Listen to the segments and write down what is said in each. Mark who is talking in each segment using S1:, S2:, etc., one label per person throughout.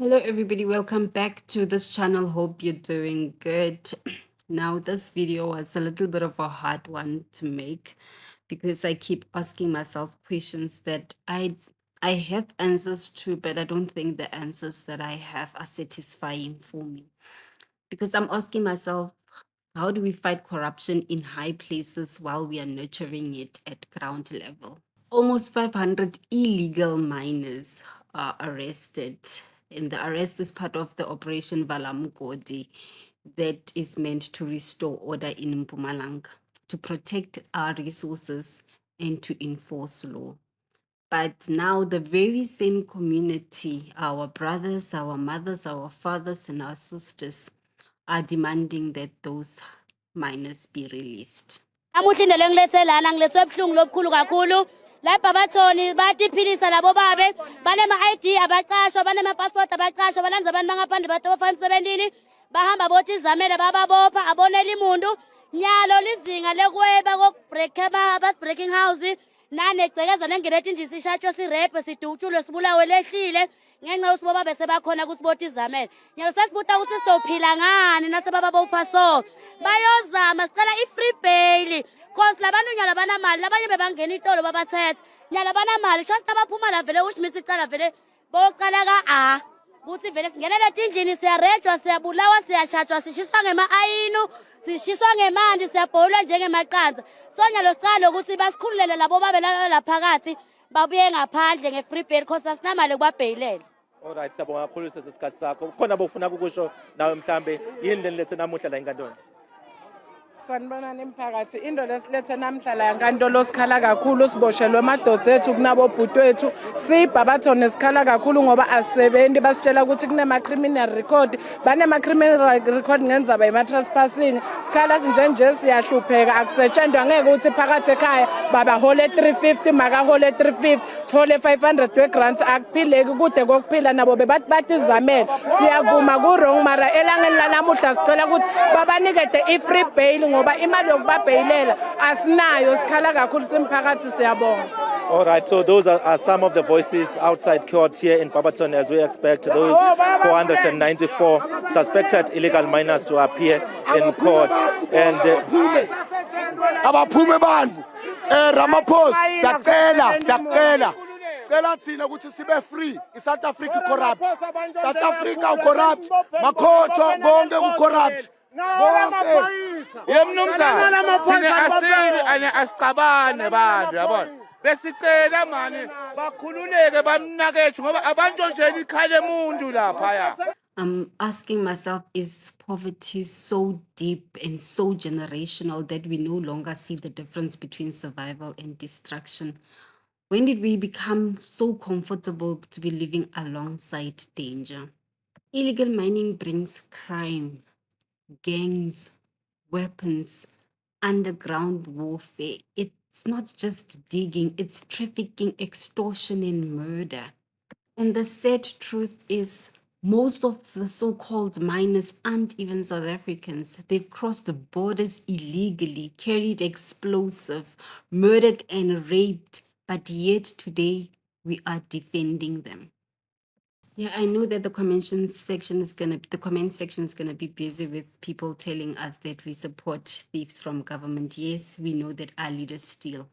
S1: Hello, everybody. Welcome back to this channel. Hope you're doing good. Now, this video was a little bit of a hard one to make because I keep asking myself questions that I have answers to, but I don't think the answers that I have are satisfying for me. Because I'm asking myself, how do we fight corruption in high places while we are nurturing it at ground level? Almost 500 illegal miners are arrested, and the arrest is part of the Operation Vala that is meant to restore order in Mpumalanga, to protect our resources, and to enforce law. But now the very same community, our brothers, our mothers, our fathers, and our sisters, are demanding that those miners be released.
S2: Namuhla indlela engilethela ngilethwe ebuhlungu lobukhulu kakhulu la Barberton batiphilisa labo babe banema-ID abaqashwa banema-passport abaqashwa balanza abantu bangaphandle batofa emsebentini bahamba boti izamele bababopha abonela imuntu nyalo lizinga lekweba kokubreaking house nanegcekeza nengeletha inje sishatsho sirepe sidutshulwe sibulawe lehlile ngenxa yosiboba bese bakhona kusibota izamele nyalo sesibuta ukuthi sizophila ngani nasebababopha so bayozama sicela i-free bail cause labantu nyala banamali labanye bebangena itolo babathethe nyala banamali just abaphuma la vele ushimisa icala vele boqala ka kuthi vele singenela tindlini siyarejwa siyabulawa siyashatshwa sishiswa ngema-ayinu sishiswa ngemanti siyabholwa njengemaqanza so nyalo sicala ukuthi basikhululele labo babelala laphakathi babuye ngaphandle nge-free bail cause asinamali kubabheyilela.
S3: Alright, siyabonga kakhulu sesikhathi sakho. Kukhona bofuna ukusho nawe mhlambe yini lenlethe namuhla la enkantolo?
S4: Sanibonani mphakathi into lesilethe namhla la enkantolo sikhala kakhulu siboshelwe amadoda ethu kunabo bhutwethu siBarberton sikhala kakhulu ngoba asisebenzi basitshela ukuthi kunema-criminal record banema-criminal record ngenzaba yema-trespassing sikhala nje siyahlupheka akusetshenzwa ngeke ukuthi phakathi ekhaya babahole 350 makahole 350 sithole 500 we-grant akuphileki kude kokuphila nabo bebathi batizamele siyavuma ku-wrong mara elangeni lanamuhla sicela ukuthi babanikede i-free bail ngoba imali yokubabheyilela asinayo sikhala kakhulu simphakathi siyabonga.
S3: All right, so those are some of the voices outside court here in Barberton as we expect those 494 suspected illegal miners to appear in court. And
S5: abaphume bandvu Ramaphosa siyacela thina ukuthi sibe free iSouth Africa corrupt South Africa corrupt makhotho bonke ucorrupt
S6: yemnumzana thina asini asicabane bantu yabona besicela manje bakhululeke bamnakethe ngoba abantu nje ikhale emuntu lapha ya.
S1: I'm asking myself, is poverty so deep and so generational that we no longer see the difference between survival and destruction? When did we become so comfortable to be living alongside danger? Illegal mining brings crime, gangs, weapons, underground warfare. It's not just digging, it's trafficking, extortion, and murder. And the sad truth is, most of the so-called miners aren't even South Africans. They've crossed the borders illegally, carried explosive, murdered and raped, but yet today we are defending them. Yeah, I know that the comment section is gonna be busy with people telling us that we support thieves from government. Yes, we know that our leaders steal.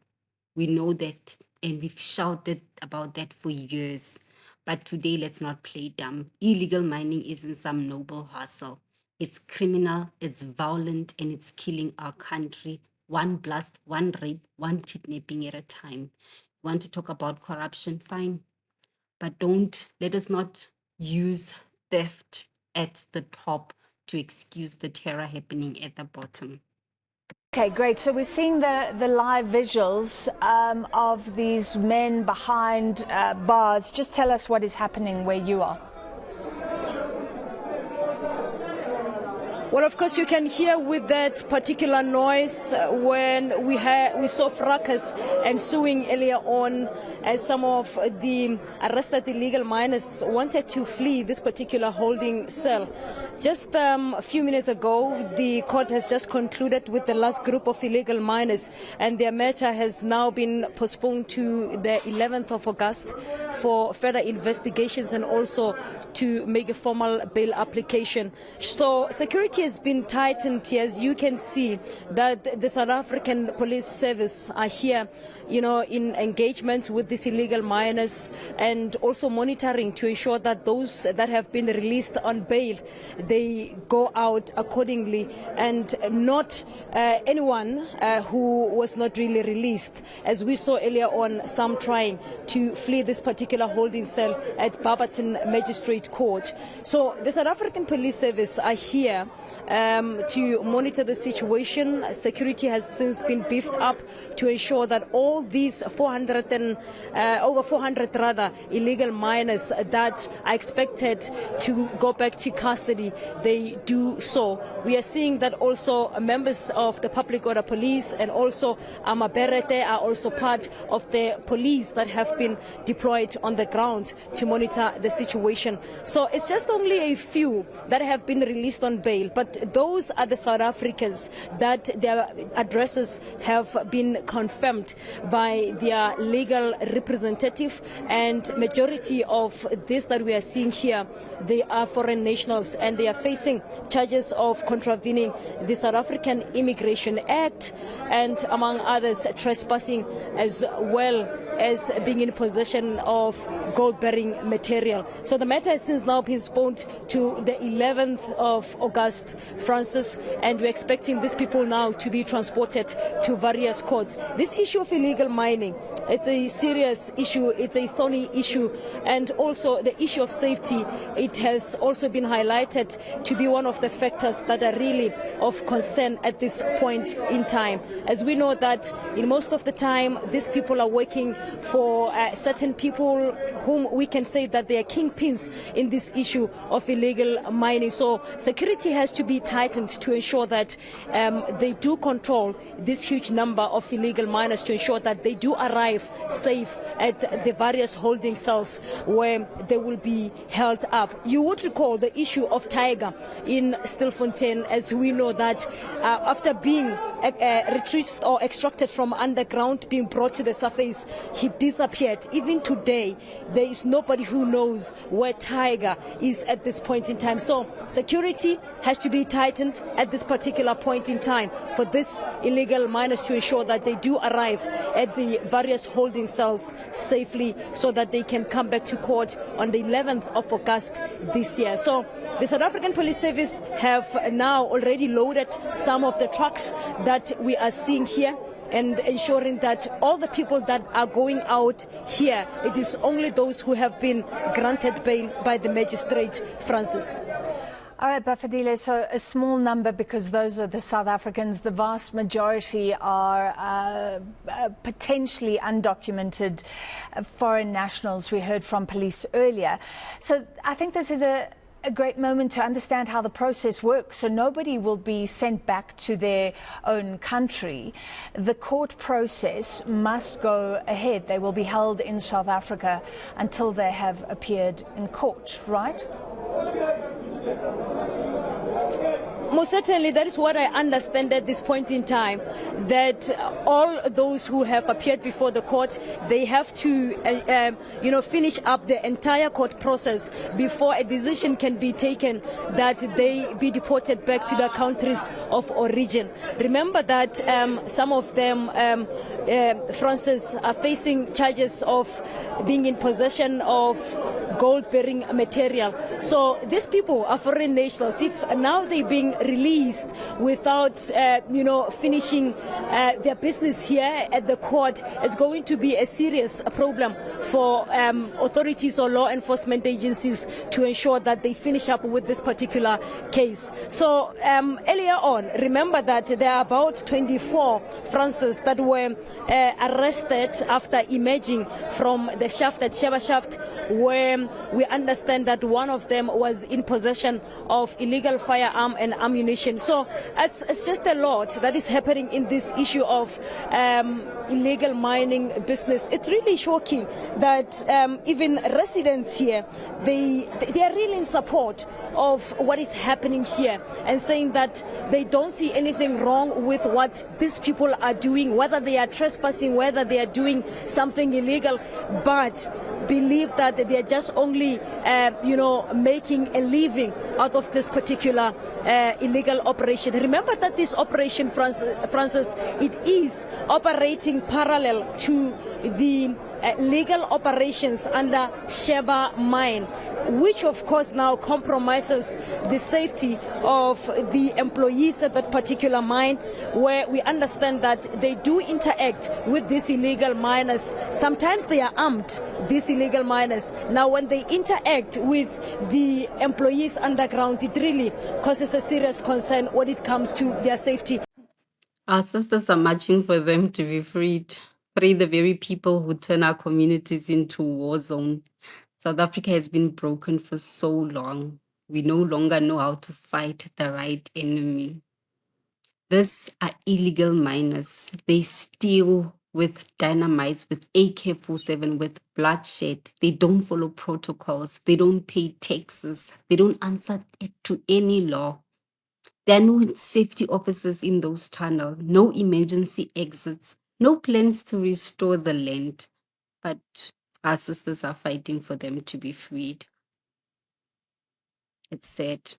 S1: We know that, and we've shouted about that for years. But today, let's not play dumb. Illegal mining isn't some noble hustle. It's criminal, it's violent, and it's killing our country. One blast, one rape, one kidnapping at a time. Want to talk about corruption? Fine. But let us not use theft at the top to excuse the terror happening at the bottom.
S7: Okay, great. So we're seeing the live visuals of these men behind bars. Just tell us what is happening where you are.
S8: Well, of course, you can hear with that particular noise when we saw fracas ensuing earlier on as some of the arrested illegal miners wanted to flee this particular holding cell. Just a few minutes ago, the court has just concluded with the last group of illegal miners, and their matter has now been postponed to the 11th of August for further investigations and also to make a formal bail application. So security has been tightened here. As you can see, that the South African Police Service are here, you know, in engagement with these illegal miners and also monitoring to ensure that those that have been released on bail, they go out accordingly, and not anyone who was not really released. As we saw earlier on, some trying to flee this particular holding cell at Barberton Magistrate Court. So the South African Police Service are here to monitor the situation. Security has since been beefed up to ensure that all these over 400 illegal miners that are expected to go back to custody, they do so. We are seeing that also members of the public order police and also Barberton are also part of the police that have been deployed on the ground to monitor the situation. So it's just only a few that have been released on bail, but those are the South Africans that their addresses have been confirmed by their legal representative, and majority of this that we are seeing here, they are foreign nationals, and they are facing charges of contravening the South African Immigration Act and, among others, trespassing, as well as being in possession of gold-bearing material. So the matter has since now been postponed to the 11th of August, Francis, and we're expecting these people now to be transported to various courts. This issue of illegal mining, it's a serious issue, it's a thorny issue, and also the issue of safety, it has also been highlighted to be one of the factors that are really of concern at this point in time. As we know that in most of the time, these people are working for certain people whom we can say that they are kingpins in this issue of illegal mining. So security has to be tightened to ensure that they do control this huge number of illegal miners, to ensure that they do arrive safe at the various holding cells where they will be held up. You would recall the issue of Tiger in Stilfontein, as we know that after being retrieved or extracted from underground, being brought to the surface, he disappeared. Even today, there is nobody who knows where Tiger is at this point in time. So security has to be tightened at this particular point in time for these illegal miners to ensure that they do arrive at the various holding cells safely, so that they can come back to court on the 11th of August this year. So the South African Police Service have now already loaded some of the trucks that we are seeing here, and ensuring that all the people that are going out here, it is only those who have been granted bail by the magistrate, Francis.
S7: All right, Bafadile, so a small number, because those are the South Africans. The vast majority are potentially undocumented foreign nationals. We heard from police earlier. So I think this is a great moment to understand how the process works. So nobody will be sent back to their own country. The court process must go ahead. They will be held in South Africa until they have appeared in court, right?
S8: Most certainly, that is what I understand at this point in time, that all those who have appeared before the court, they have to finish up the entire court process before a decision can be taken that they be deported back to their countries of origin. Remember that some of them, Francis, are facing charges of being in possession of gold-bearing material. So these people are foreign nationals. If now they're being released without, finishing their business here at the court, it's going to be a serious problem for authorities or law enforcement agencies to ensure that they finish up with this particular case. So earlier on, remember that there are about 24 Francis that were arrested after emerging from the shaft at Sheba Shaft, where then we understand that one of them was in possession of illegal firearm and ammunition. So it's just a lot that is happening in this issue of illegal mining business. It's really shocking that even residents here, they are really in support of what is happening here and saying that they don't see anything wrong with what these people are doing, whether they are trespassing, whether they are doing something illegal, but believe that they are just only, making a living out of this particular illegal operation. Remember that this operation, Francis, it is operating parallel to the legal operations under Sheba mine, which of course now compromises the safety of the employees at that particular mine, where we understand that they do interact with these illegal miners. Sometimes they are armed, these illegal miners. Now when they interact with the employees underground, it really causes a serious concern when it comes to their safety.
S1: Our sisters are marching for them to be freed. Free the very people who turn our communities into a war zone. South Africa has been broken for so long. We no longer know how to fight the right enemy. These are illegal miners. They steal with dynamites, with AK-47, with bloodshed. They don't follow protocols. They don't pay taxes. They don't answer to any law. There are no safety officers in those tunnels, no emergency exits, no plans to restore the land. But our sisters are fighting for them to be freed. It's sad.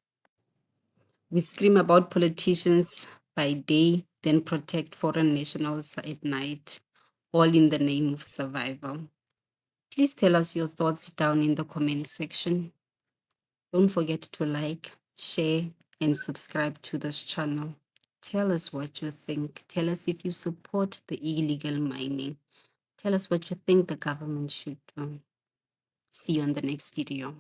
S1: We scream about politicians by day, then protect foreign nationals at night, all in the name of survival. Please tell us your thoughts down in the comment section. Don't forget to like, share, and subscribe to this channel. Tell us what you think. Tell us if you support the illegal mining. Tell us what you think the government should do. See you on the next video.